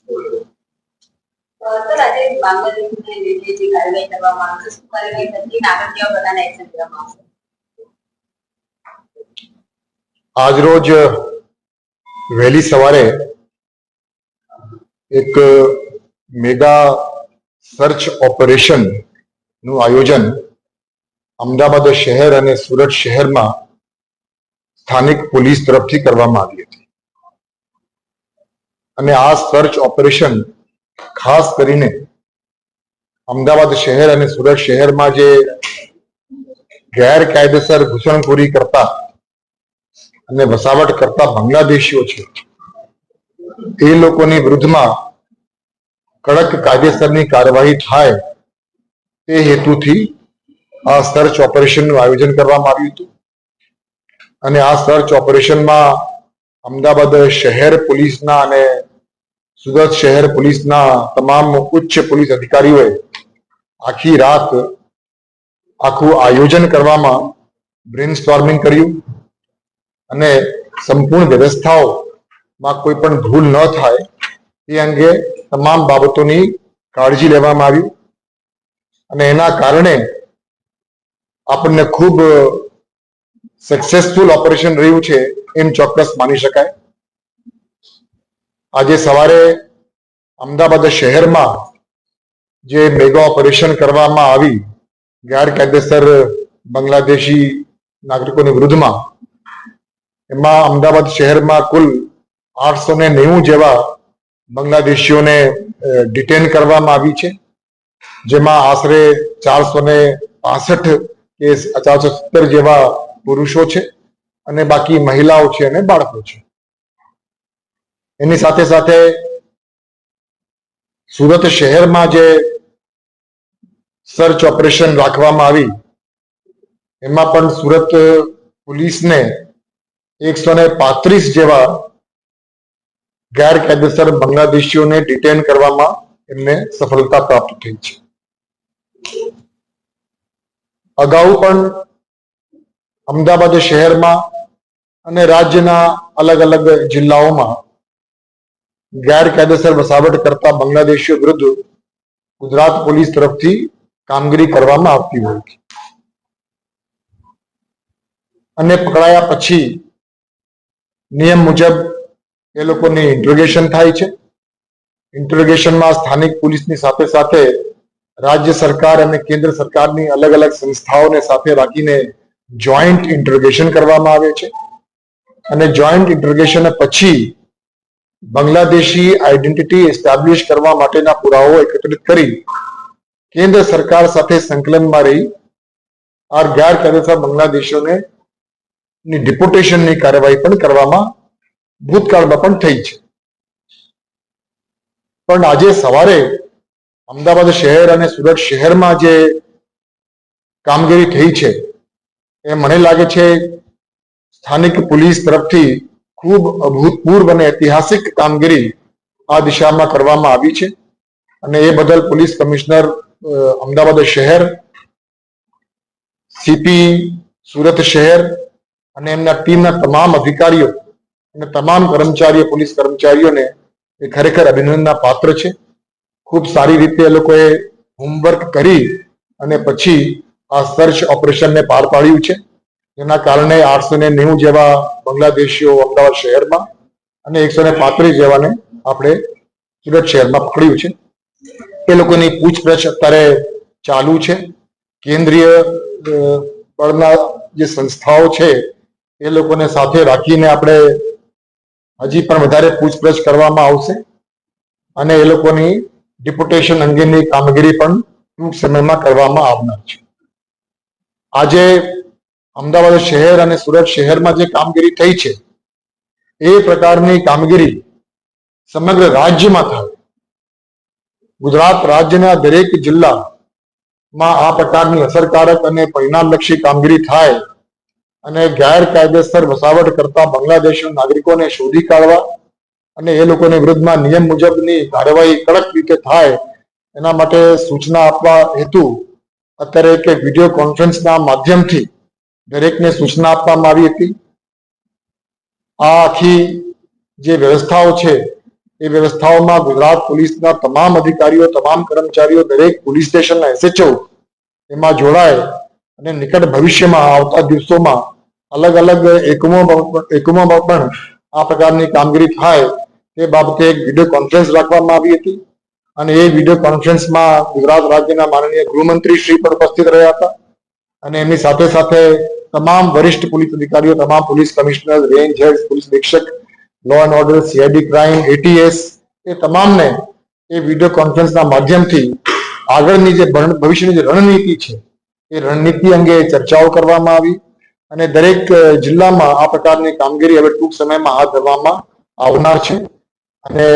Sir, આજે બાંગ્લાદેશને લીધે જે કાર્યવાહી કરવામાં આવશે, શું કાર્યવાહી થતી આગળ કેવા પ્રકારના એક્શન લેવામાં આવશે? આજરોજ વહેલી સવારે એક મેગા સર્ચ ઓપરેશન નું આયોજન અમદાવાદ શહેર અને સુરત શહેરમાં સ્થાનિક પોલીસ તરફથી કરવામાં આવી હતી અને આ સર્ચ ઓપરેશન ખાસ કરીને અમદાવાદ શહેર અને સુરત શહેરમાં જે ગેરકાયદેસર ઘૂસણખોરી કરતા અને વસાવટ કરતા બાંગ્લાદેશીઓ છે એ લોકોની વિરુદ્ધમાં કડક કાયદેસરની કાર્યવાહી થાય તે હેતુથી આ સર્ચ ઓપરેશનનું આયોજન કરવામાં આવ્યું હતું અને આ સર્ચ ઓપરેશનમાં અમદાવાદ શહેર પોલીસના અને સુરત શહેર પોલીસના તમામ ઉચ્ચ પોલીસ અધિકારીઓએ આખી રાત આખું આયોજન કરવામાં બ્રેનસ્ટોર્મિંગ કર્યું અને સંપૂર્ણ વ્યવસ્થાઓમાં કોઈ પણ ભૂલ ન થાય એ અંગે તમામ બાબતોની કાળજી લેવામાં આવી અને એના કારણે આપણને ખૂબ સક્સેસફુલ ઓપરેશન રહ્યું છે એમ ચોક્કસ માની શકાય. આજે સવારે અમદાવાદ શહેરમાં જે મેગા ઓપરેશન કરવામાં આવી ગેરકાયદેસર બાંગ્લાદેશી નાગરિકોની વિરુદ્ધમાં, એમાં અમદાવાદ શહેરમાં કુલ 890 જેવા બાંગ્લાદેશીઓને ડિટેન કરવામાં આવી છે, જેમાં આશરે 465 કે 470 જેવા પુરુષો છે અને બાકી મહિલાઓ છે અને બાળકો છે. એની સાથે સાથે સુરત શહેરમાં જે સર્ચ ઓપરેશન રાખવામાં આવી એમાં પણ સુરત પોલીસને 135 જેવા ગેરકાયદેસર બાંગ્લાદેશીઓને ડિટેન કરવામાં એમને સફળતા પ્રાપ્ત થઈ છે. અગાઉ પણ અમદાવાદ શહેરમાં અને રાજ્યના અલગ અલગ જિલ્લાઓમાં ગેરકાયદેસર વસાવટ કરતા બાંગ્લાદેશીઓ વિરુદ્ધ ગુજરાત પોલીસ તરફથી કામગીરી કરવામાં આવતી હોય છે અને પકડાયા પછી નિયમ મુજબ એ લોકોની ઇન્ટ્રોગેશન થાય છે. ઇન્ટ્રોગેશનમાં સ્થાનિક પોલીસની સાથે સાથે રાજ્ય સરકાર અને કેન્દ્ર સરકારની અલગ અલગ સંસ્થાઓને સાથે રાખીને જોઈન્ટ ઇન્ટ્રોગેશન કરવામાં આવે છે અને જોઈન્ટ ઇન્ટ્રોગેશન પછી બાંગ્લાદેશી આઈડેન્ટિટી એસ્ટાબ્લિશ કરવા માટેના પુરાવાઓ એકત્રિત કરી કેન્દ્ર સરકાર સાથે સંકલનમાં રહી આ ગેરકાયદેસર બાંગ્લાદેશીઓને ડિપોર્ટેશનની કાર્યવાહી પણ કરવામાં ભૂતકાળમાં પણ થઈ છે. પણ આજે સવારે અમદાવાદ શહેર અને સુરત શહેરમાં જે કામગીરી થઈ છે એ મને લાગે છે સ્થાનિક પોલીસ તરફથી ખૂબ અભૂતપૂર્વ અને ઐતિહાસિક કામગીરી આ દિશામાં કરવામાં આવી છે અને એ બદલ પોલીસ કમિશનર અમદાવાદ શહેર, સીપી સુરત શહેર અને એમના ટીમના તમામ અધિકારીઓ અને તમામ કર્મચારીઓ, પોલીસ કર્મચારીઓને એ ખરેખર અભિનંદનના પાત્ર છે. ખૂબ સારી રીતે એ લોકોએ હોમવર્ક કરી અને પછી આ સર્ચ ઓપરેશનને પાર પાડ્યું છે, જેના કારણે 890 જેવા બાંગ્લાદેશીઓ અમદાવાદ શહેરમાં અને 135 જેવાને આપણે સુરત શહેરમાં પકડ્યું છે. એ લોકોની પૂછપરછ અત્યારે ચાલુ છે. કેન્દ્રીય બળના જે સંસ્થાઓ છે એ લોકોને સાથે રાખીને આપણે હજી પણ વધારે પૂછપરછ કરવામાં આવશે અને એ લોકોની ડિપોર્ટેશન અંગેની કામગીરી પણ ટૂંક સમયમાં કરવામાં આવનાર છે. આજે અમદાવાદ શહેર અને સુરત શહેરમાં જે કામગીરી થઈ છે એ પ્રકારની કામગીરી સમગ્ર રાજ્યમાં થાય. ગુજરાત રાજ્યના દરેક જિલ્લામાં આ પ્રકારની અસરકારક અને પરિણામલક્ષી કામગીરી થાય અને ગેરકાયદેસર વસાવટ કરતા બાંગ્લાદેશી નાગરિકોને શોધી કાઢવા અને એ લોકોની વિરુદ્ધમાં નિયમ મુજબની કાર્યવાહી કડક રીતે થાય એના માટે સૂચના આપવા હેતુ અત્યારે એક વિડીયો કોન્ફરન્સના માધ્યમથી દરેકને સૂચના આપવામાં આવી હતી. આ આખી જે વ્યવસ્થાઓ છે એ વ્યવસ્થાઓમાં ગુજરાત પોલીસના તમામ અધિકારીઓ, તમામ કર્મચારીઓ, દરેક પોલીસ સ્ટેશનના SHO એમાં જોડાય અને નિકટ ભવિષ્યમાં આવતા દિવસોમાં અલગ અલગ એકમોમાં પણ આ પ્રકારની કામગીરી થાય તે બાબતે એક વિડીયો કોન્ફરન્સ રાખવામાં આવી હતી અને એ વિડીયો કોન્ફરન્સમાં ગુજરાત રાજ્યના માનનીય ગૃહમંત્રી શ્રી પણ ઉપસ્થિત રહ્યા હતા અને એમની સાથે સાથે તમામ વરિષ્ઠ પોલીસ અધિકારીઓ, તમામ police commissioner, range head, police અધિક્ષક, law and order, CID crime, ATS એ તમામને એ વિડીયો કોન્ફરન્સના માધ્યમથી આગળની જે ભવિષ્યની જે રણનીતિ છે એ રણનીતિ અંગે ચર્ચાઓ કરવામાં આવી અને દરેક જિલ્લામાં આ પ્રકારની કામગીરી હવે ટૂંક સમયમાં હાથ ધરવામાં આવનાર છે અને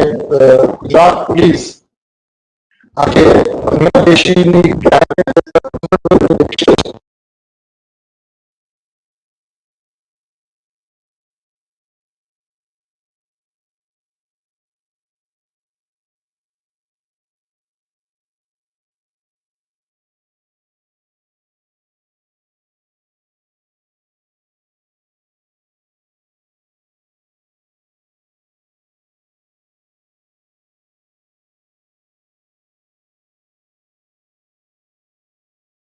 ગુજરાત પોલીસ આજે બાંગ્લાદેશીની